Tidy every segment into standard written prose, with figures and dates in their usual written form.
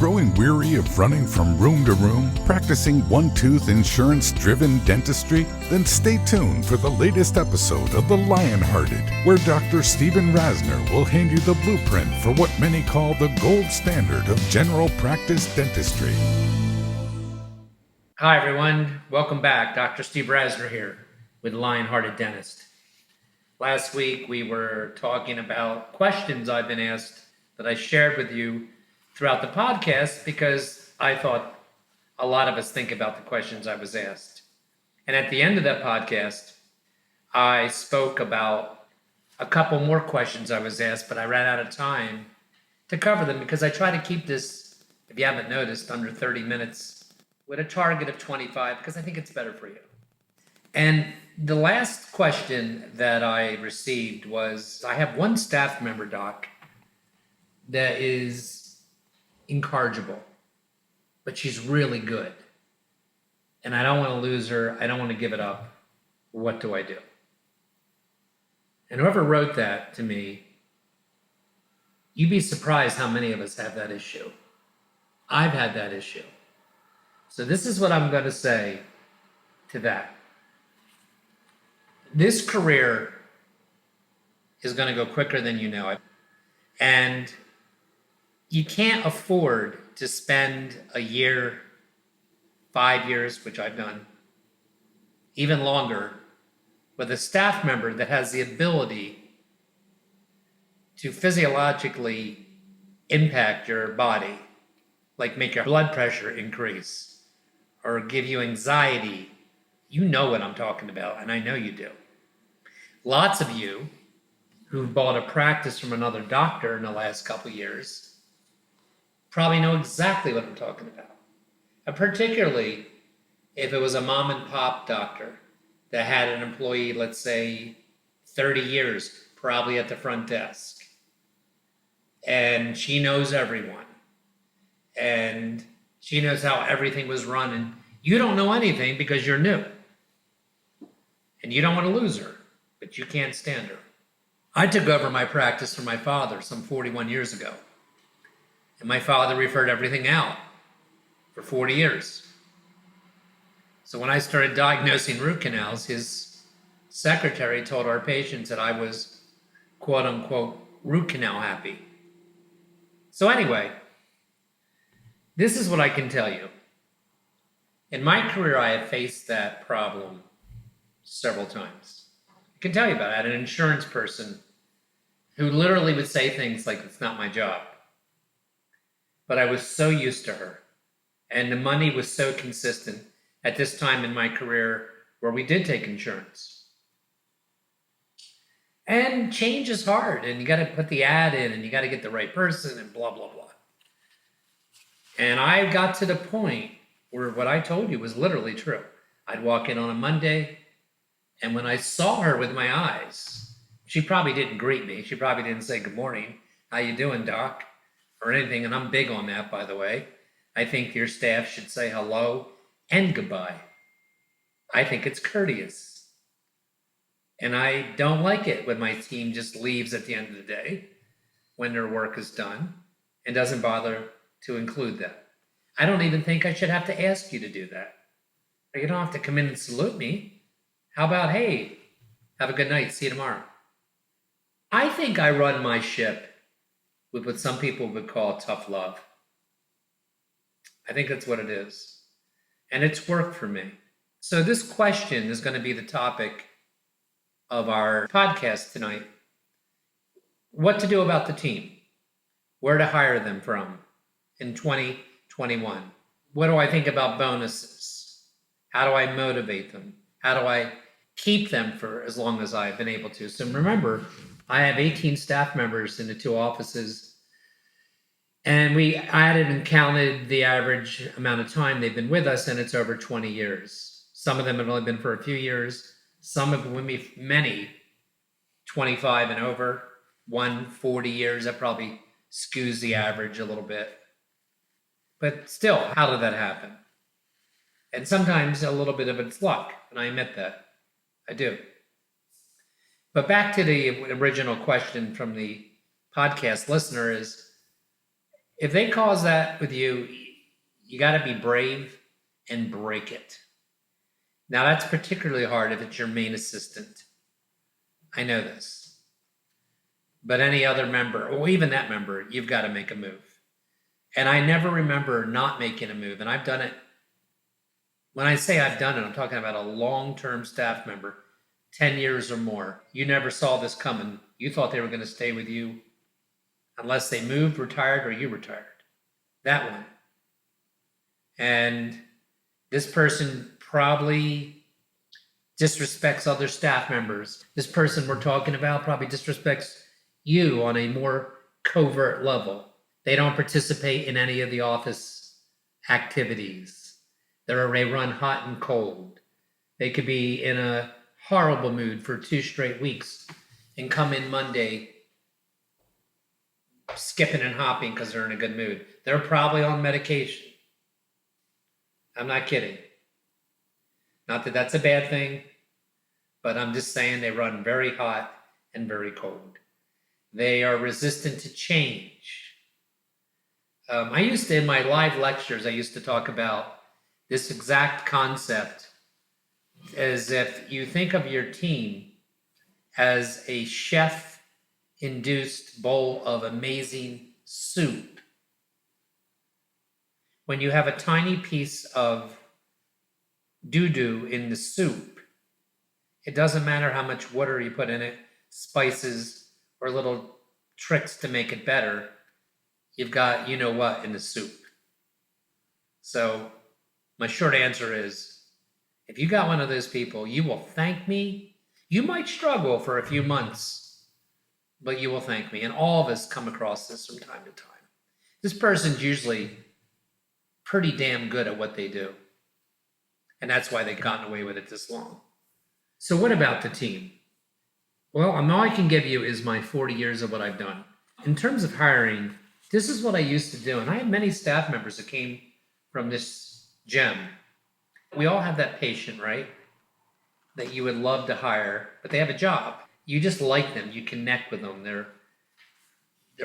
growing weary of running from room to room, practicing one-tooth insurance-driven dentistry? Then stay tuned for the latest episode of The Lionhearted, where Dr. Stephen Rasner will hand you the blueprint for what many call the gold standard of general practice dentistry. Hi, everyone. Welcome back. Dr. Steve Rasner here with Lionhearted Dentists. Last week, we were talking about questions I've been asked that I shared with you throughout the podcast because I thought a lot of us think about the questions I was asked. And at the end of that podcast, I spoke about a couple more questions I was asked, but I ran out of time to cover them because I try to keep this, if you haven't noticed, under 30 minutes with a target of 25 because I think it's better for you. And the last question that I received was, I have one staff member, Doc, that is incarnable, but she's really good. And I don't want to lose her. I don't want to give it up. What do I do? And whoever wrote that to me, you'd be surprised how many of us have that issue. I've had that issue. So this is what I'm going to say to that. This career is going to go quicker than you know it. And you can't afford to spend a year, 5 years, which I've done, even longer, with a staff member that has the ability to physiologically impact your body, like make your blood pressure increase or give you anxiety. You know what I'm talking about, and I know you do. Lots of you who've bought a practice from another doctor in the last couple of years probably know exactly what I'm talking about. And particularly if it was a mom and pop doctor that had an employee, let's say 30 years, probably at the front desk. And she knows everyone. And she knows how everything was run. And you don't know anything because you're new. And you don't want to lose her, but you can't stand her. I took over my practice from my father some 41 years ago. And my father referred everything out for 40 years. So when I started diagnosing root canals, his secretary told our patients that I was, quote unquote, root canal happy. So anyway, this is what I can tell you. In my career, I have faced that problem several times. I can tell you about it. I had an insurance person who literally would say things like, it's not my job. But I was so used to her. And the money was so consistent at this time in my career where we did take insurance. And change is hard. And you got to put the ad in and you got to get the right person and blah, blah, blah. And I got to the point where what I told you was literally true. I'd walk in on a Monday, and when I saw her with my eyes, she probably didn't greet me. She probably didn't say, good morning. How you doing, Doc? Or anything, and I'm big on that, by the way. I think your staff should say hello and goodbye. I think it's courteous. And I don't like it when my team just leaves at the end of the day when their work is done and doesn't bother to include that. I don't even think I should have to ask you to do that. You don't have to come in and salute me. How about, hey, have a good night, see you tomorrow. I think I run my ship with what some people would call tough love. I think that's what it is. And it's worked for me. So this question is going to be the topic of our podcast tonight. What to do about the team? Where to hire them from in 2021? What do I think about bonuses? How do I motivate them? How do I keep them for as long as I've been able to? So remember, I have 18 staff members in the 2 offices, and we added and counted the average amount of time they've been with us, and it's over 20 years. Some of them have only been for a few years. Some have been with me many, 25 and over, 40 years. That probably skews the average a little bit. But still, how did that happen? And sometimes a little bit of it's luck, and I admit that. I do. But back to the original question from the podcast listener is, If they cause that with you, you got to be brave and break it. Now, that's particularly hard if it's your main assistant. I know this. But any other member, or even that member, you've got to make a move. And I never remember not making a move. And I've done it. When I say I've done it, I'm talking about a long-term staff member, 10 years or more. You never saw this coming. You thought they were going to stay with you unless they moved, retired, or you retired. That one. And this person probably disrespects other staff members. This person we're talking about probably disrespects you on a more covert level. They don't participate in any of the office activities. They run hot and cold. They could be in a horrible mood for 2 straight weeks and come in Monday skipping and hopping because they're in a good mood. They're probably on medication. I'm not kidding. Not that that's a bad thing, but I'm just saying they run very hot and very cold. They are resistant to change. I used to, in my live lectures, I used to talk about this exact concept as if you think of your team as a chef-induced bowl of amazing soup. When you have a tiny piece of doo-doo in the soup, it doesn't matter how much water you put in it, spices, or little tricks to make it better. You've got you-know-what in the soup. So my short answer is, if you got one of those people, you will thank me. You might struggle for a few months, but you will thank me. And all of us come across this from time to time. This person's usually pretty damn good at what they do. And that's why they've gotten away with it this long. So what about the team? Well, all I can give you is my 40 years of what I've done. In terms of hiring, this is what I used to do. And I had many staff members that came from this gem. We all have that patient, right? That you would love to hire, but they have a job. You just like them. You connect with them. They're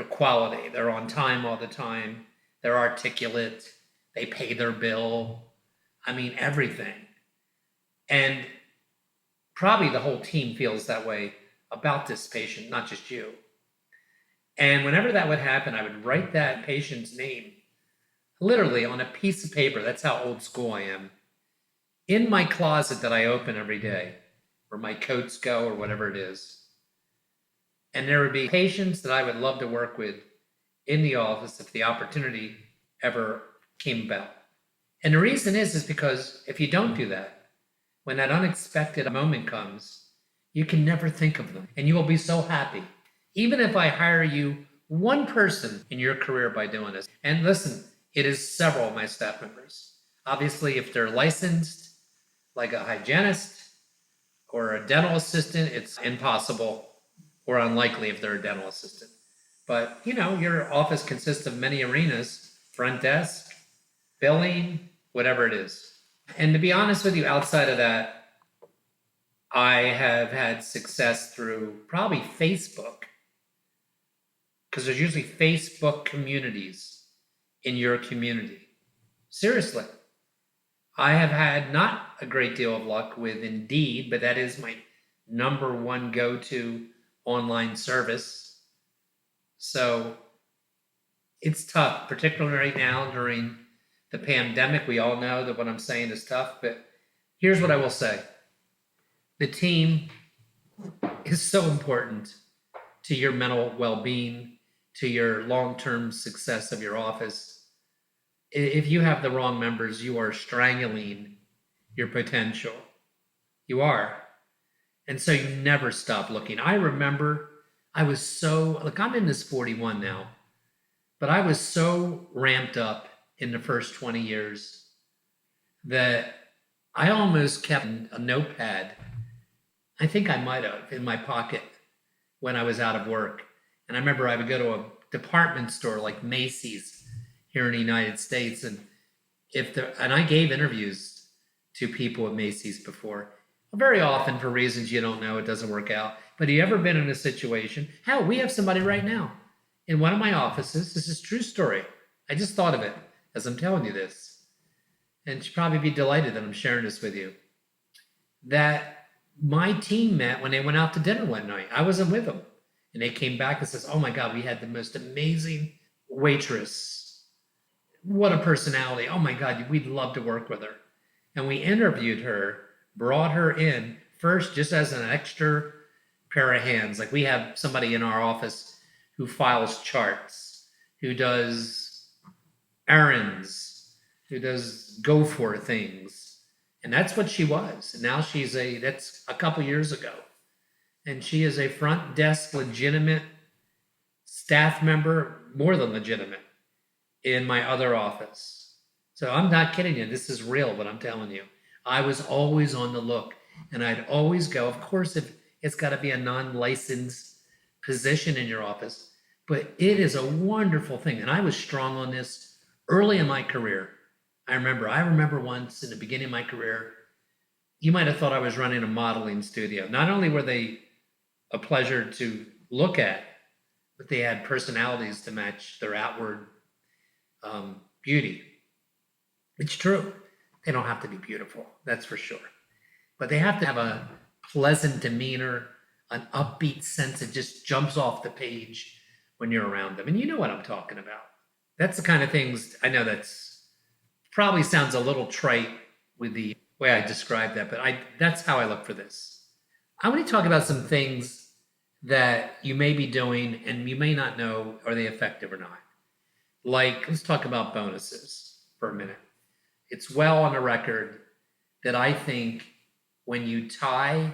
quality. They're on time all the time. They're articulate. They pay their bill. I mean, everything. And probably the whole team feels that way about this patient, not just you. And whenever that would happen, I would write that patient's name literally on a piece of paper. That's how old school I am. In my closet that I open every day, where my coats go or whatever it is. And there would be patients that I would love to work with in the office if the opportunity ever came about. And the reason is because if you don't do that, when that unexpected moment comes, you can never think of them. And you will be so happy. Even if I hire you one person in your career by doing this. And listen, it is several of my staff members. Obviously, if they're licensed, like a hygienist or a dental assistant, it's impossible or unlikely if they're a dental assistant. But, your office consists of many arenas, front desk, billing, whatever it is. And to be honest with you, outside of that, I have had success through probably Facebook, because there's usually Facebook communities in your community. Seriously. I have had not a great deal of luck with Indeed, but that is my number one go-to online service. So it's tough, particularly right now during the pandemic. We all know that what I'm saying is tough, but here's what I will say. The team is so important to your mental well-being, to your long-term success of your office. If you have the wrong members, you are strangling your potential. You are. And so you never stop looking. I remember I was I'm in this 41 now, but I was so ramped up in the first 20 years that I almost kept a notepad. I think I might have in my pocket when I was out of work. And I remember I would go to a department store like Macy's here in the United States. And I gave interviews to people at Macy's before. Very often, for reasons you don't know, it doesn't work out. But have you ever been in a situation? Hell, we have somebody right now in one of my offices. This is a true story. I just thought of it as I'm telling you this. And she'd probably be delighted that I'm sharing this with you. That my team met when they went out to dinner one night. I wasn't with them. And they came back and says, oh my God, we had the most amazing waitress. What a personality. Oh my God, we'd love to work with her. And we interviewed her, brought her in first just as an extra pair of hands. Like we have somebody in our office who files charts, who does errands, who does go for things. And that's what she was. And now that's a couple years ago. And she is a front desk legitimate staff member, more than legitimate, in my other office. So I'm not kidding you. This is real, what I'm telling you. I was always on the look, and I'd always go, of course, if it's got to be a non-licensed position in your office, but it is a wonderful thing. And I was strong on this early in my career. I remember once in the beginning of my career, you might have thought I was running a modeling studio. Not only were they a pleasure to look at, but they had personalities to match their outward beauty. It's true. They don't have to be beautiful, that's for sure. But they have to have a pleasant demeanor, an upbeat sense that just jumps off the page when you're around them. And you know what I'm talking about. That's the kind of things, I know that's probably sounds a little trite with the way I describe that, but that's how I look for this. I want to talk about some things that you may be doing and you may not know, are they effective or not? Like, let's talk about bonuses for a minute. It's well on the record that I think when you tie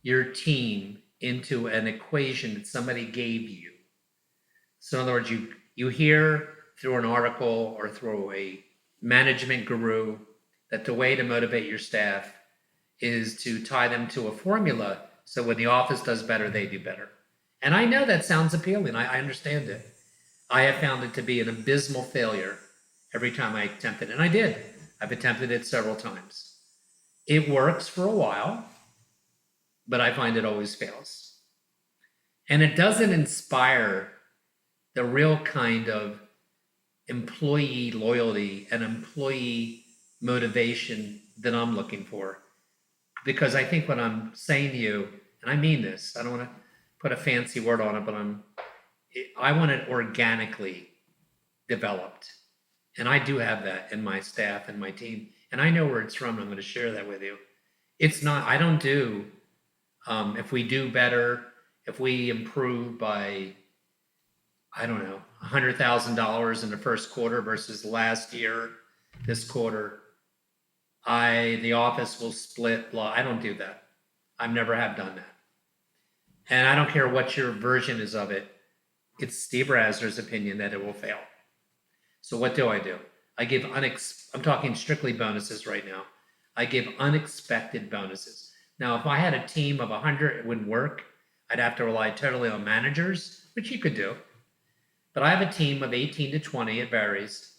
your team into an equation that somebody gave you, so in other words, you hear through an article or through a management guru that the way to motivate your staff is to tie them to a formula so when the office does better, they do better. And I know that sounds appealing. I understand it. I have found it to be an abysmal failure every time I attempt it. And I did. I've attempted it several times. It works for a while, but I find it always fails. And it doesn't inspire the real kind of employee loyalty and employee motivation that I'm looking for. Because I think what I'm saying to you, and I mean this, I don't want to put a fancy word on it, but I want it organically developed. And I do have that in my staff and my team. And I know where it's from. I'm going to share that with you. It's not, I don't do, if we do better, if we improve by, I don't know, $100,000 in the first quarter versus last year, this quarter, the office will split. I don't do that. I never have done that. And I don't care what your version is of it. It's Steve Rasner's opinion that it will fail. So what do? I give I'm talking strictly bonuses right now. I give unexpected bonuses. Now, if I had a team of 100, it wouldn't work. I'd have to rely totally on managers, which you could do. But I have a team of 18 to 20, it varies.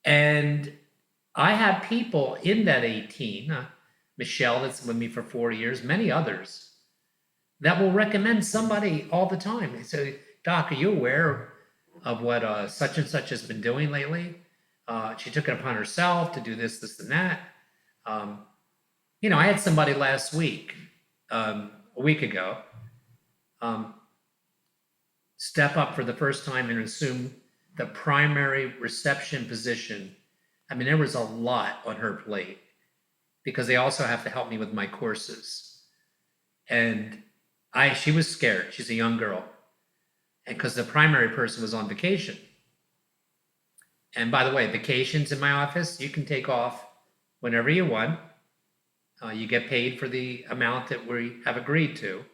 And I have people in that 18, Michelle that's with me for 4 years, many others, that will recommend somebody all the time. They say, Doc, are you aware of what such and such has been doing lately? She took it upon herself to do this, this, and that. I had somebody last week, a week ago, step up for the first time and assume the primary reception position. I mean, there was a lot on her plate because they also have to help me with my courses. And she was scared. She's a young girl. And because the primary person was on vacation. And by the way, vacations in my office, you can take off whenever you want. You get paid for the amount that we have agreed to.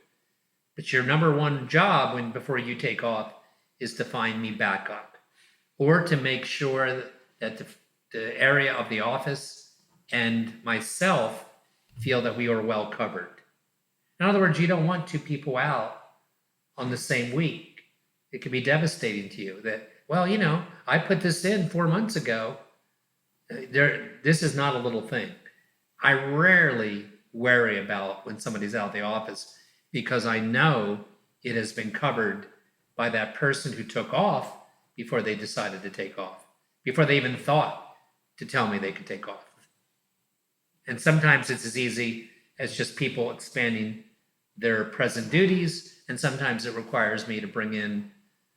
But your number one job before you take off is to find me backup or to make sure that the area of the office and myself feel that we are well covered. In other words, you don't want two people out on the same week. It can be devastating to you that, I put this in 4 months ago. This is not a little thing. I rarely worry about when somebody's out of the office because I know it has been covered by that person who took off before they decided to take off, before they even thought to tell me they could take off. And sometimes it's as easy as just people expanding their present duties, and sometimes it requires me to bring in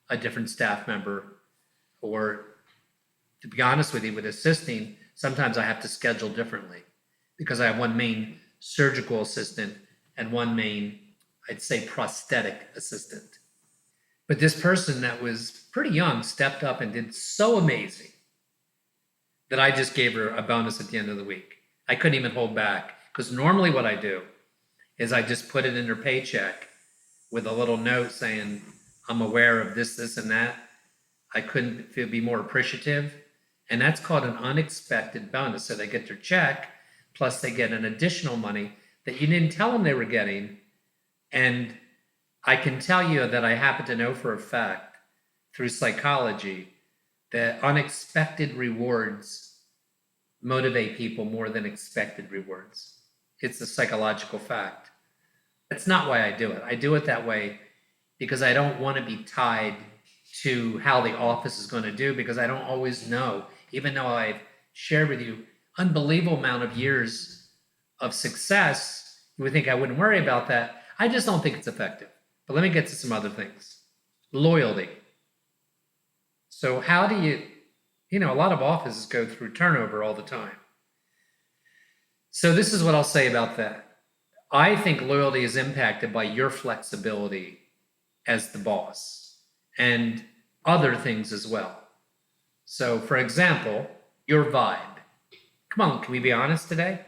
a different staff member, or to be honest with you, with assisting, sometimes I have to schedule differently because I have one main surgical assistant and one main, I'd say, prosthetic assistant. But this person that was pretty young stepped up and did so amazing that I just gave her a bonus at the end of the week. I couldn't even hold back, because normally what I do is I just put it in her paycheck with a little note saying, I'm aware of this, this, and that. I couldn't be more appreciative. And that's called an unexpected bonus. So they get their check, plus they get an additional money that you didn't tell them they were getting. And I can tell you that I happen to know for a fact through psychology that unexpected rewards motivate people more than expected rewards. It's a psychological fact. That's not why I do it. I do it that way because I don't want to be tied to how the office is going to do, because I don't always know. Even though I've shared with you unbelievable amount of years of success, you would think I wouldn't worry about that. I just don't think it's effective. But let me get to some other things. Loyalty. So how do you know, a lot of offices go through turnover all the time. So this is what I'll say about that. I think loyalty is impacted by your flexibility as the boss and other things as well. So for example, your vibe. Come on, can we be honest today?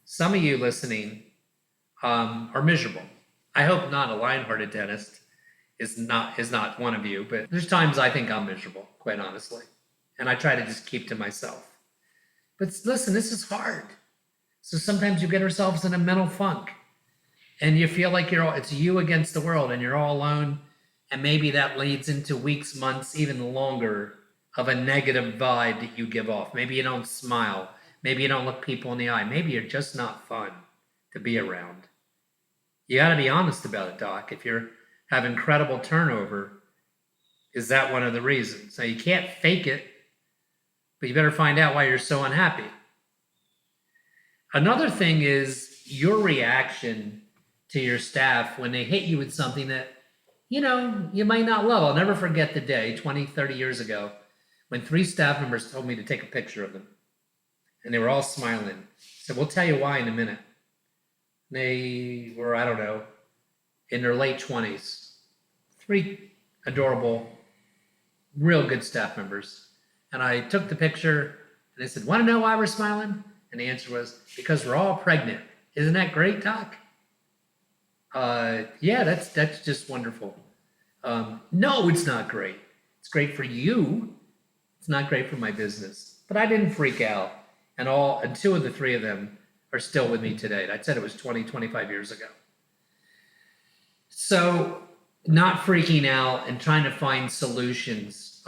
Some of you listening are miserable. I hope not. A Lionhearted Dentist is not one of you, but there's times I think I'm miserable, quite honestly. And I try to just keep to myself. But listen, this is hard. So sometimes you get ourselves in a mental funk and you feel like it's you against the world and you're all alone. And maybe that leads into weeks, months, even longer of a negative vibe that you give off. Maybe you don't smile. Maybe you don't look people in the eye. Maybe you're just not fun to be around. You got to be honest about it, Doc. If you have incredible turnover, is that one of the reasons? Now, you can't fake it, but you better find out why you're so unhappy. Another thing is your reaction to your staff when they hit you with something that, you know, you might not love. I'll never forget the day 20, 30 years ago when 3 staff members told me to take a picture of them. And they were all smiling. I said, we'll tell you why in a minute. They were, I don't know, in their late 20s. 3 adorable, real good staff members. And I took the picture and they said, want to know why we're smiling? And the answer was, because we're all pregnant. Isn't that great, Doc? Yeah, that's just wonderful. No, it's not great. It's great for you. It's not great for my business. But I didn't freak out. And 2 of the 3 of them are still with me today. I said it was 20, 25 years ago. So not freaking out and trying to find solutions.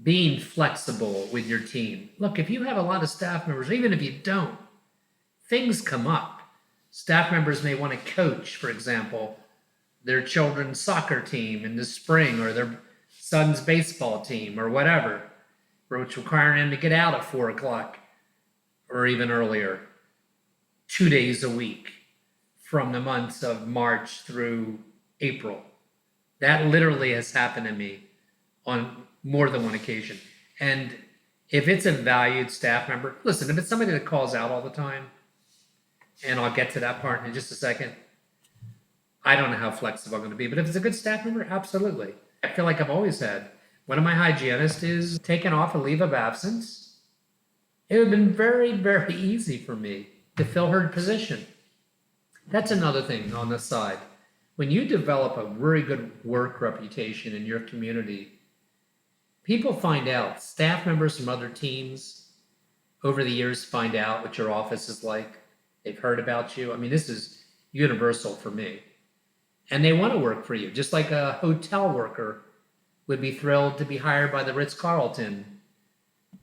Being flexible with your team. Look, if you have a lot of staff members, even if you don't, things come up. Staff members may want to coach, for example, their children's soccer team in the spring, or their son's baseball team, or whatever, which requiring them to get out at 4 o'clock or even earlier, 2 days a week from the months of March through April. That literally has happened to me on more than one occasion. And if it's a valued staff member, listen, if it's somebody that calls out all the time, and I'll get to that part in just a second, I don't know how flexible I'm going to be. But if it's a good staff member, absolutely. I feel like I've always had. One of my hygienists is taken off a leave of absence. It would have been very, very easy for me to fill her position. That's another thing on the side. When you develop a very good work reputation in your community, people find out, staff members from other teams over the years find out what your office is like. They've heard about you. I mean, this is universal for me. And they want to work for you, just like a hotel worker would be thrilled to be hired by the Ritz-Carlton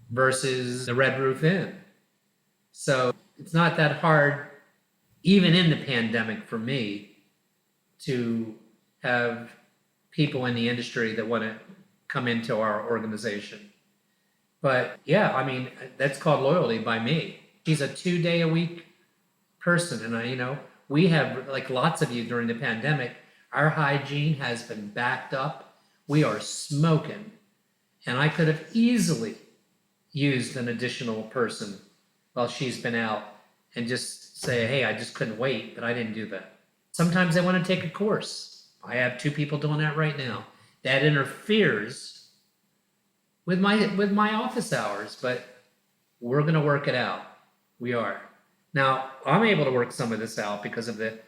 versus the Red Roof Inn. So it's not that hard, even in the pandemic, for me to have people in the industry that want to come into our organization. But yeah, I mean, that's called loyalty by me. She's a 2-day-a-week person. And we have, like lots of you during the pandemic, our hygiene has been backed up. We are smoking. And I could have easily used an additional person while she's been out and just say, hey, I just couldn't wait, but I didn't do that. Sometimes they want to take a course. I have 2 people doing that right now. That interferes with my office hours, but we're going to work it out. We are. Now, I'm able to work some of this out because of the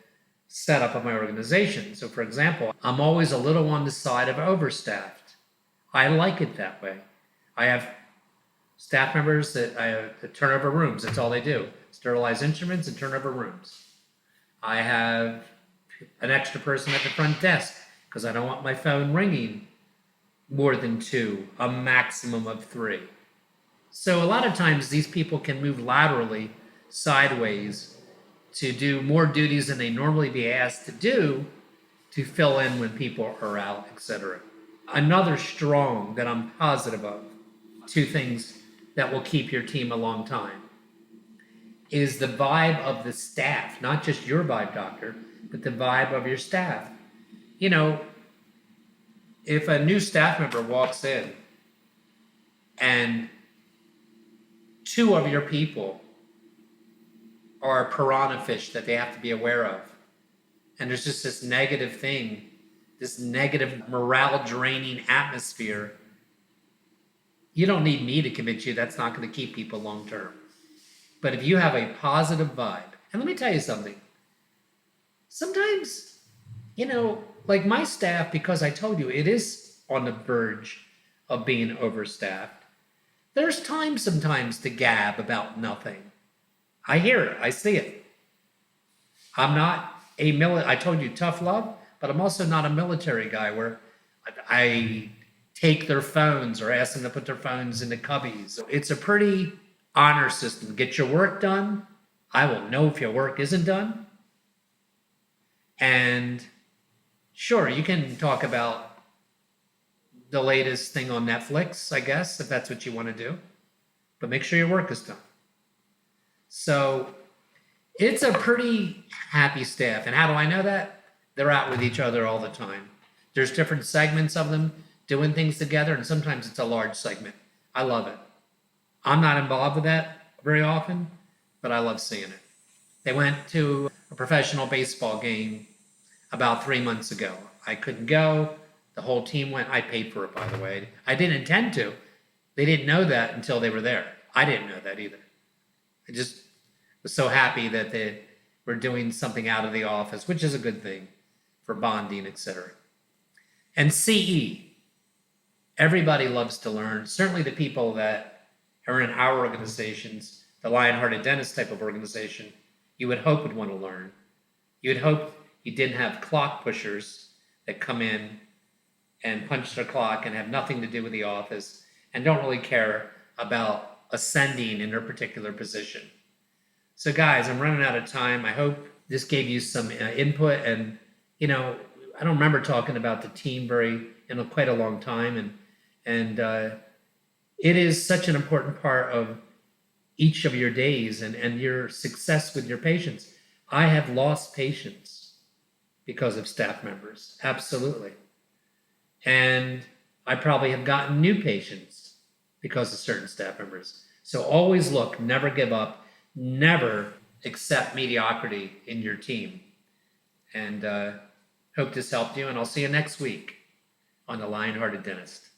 setup of my organization. So, for example, I'm always a little on the side of overstaffed. I like it that way. I have staff members that turn over rooms. That's all they do. Sterilize instruments and turn over rooms. I have an extra person at the front desk because I don't want my phone ringing more than 2, a maximum of 3. So a lot of times these people can move laterally sideways to do more duties than they normally be asked to do to fill in when people are out, etc. Another strong that I'm positive of, 2 things that will keep your team a long time, is the vibe of the staff, not just your vibe, doctor, but the vibe of your staff. If a new staff member walks in and 2 of your people are piranha fish that they have to be aware of, and there's just this negative thing, this negative morale draining atmosphere, you don't need me to convince you that's not going to keep people long term. But if you have a positive vibe, and let me tell you something, sometimes, like my staff, because I told you it is on the verge of being overstaffed, there's time sometimes to gab about nothing. I hear it, I see it. I'm not I told you tough love, but I'm also not a military guy where I take their phones or ask them to put their phones in the cubbies. It's a pretty honor system. Get your work done. I will know if your work isn't done. And sure, you can talk about the latest thing on Netflix, I guess, if that's what you want to do. But make sure your work is done. So it's a pretty happy staff. And how do I know that? They're out with each other all the time. There's different segments of them doing things together, and sometimes it's a large segment. I love it. I'm not involved with that very often, but I love seeing it. They went to a professional baseball game about 3 months ago. I couldn't go. The whole team went. I paid for it, by the way. I didn't intend to. They didn't know that until they were there. I didn't know that either. I just was so happy that they were doing something out of the office, which is a good thing for bonding, etc. And CE. Everybody loves to learn. Certainly the people that are in our organizations, the Lionhearted Dentists type of organization, you would hope would want to learn. You would hope you didn't have clock pushers that come in and punch their clock and have nothing to do with the office and don't really care about ascending in their particular position. So guys, I'm running out of time. I hope this gave you some input. And, I don't remember talking about the team in quite a long time. And it is such an important part of each of your days and your success with your patients. I have lost patients because of staff members. Absolutely. And I probably have gotten new patients because of certain staff members. So always look, never give up, never accept mediocrity in your team. And hope this helped you, and I'll see you next week on the Lionhearted Dentist.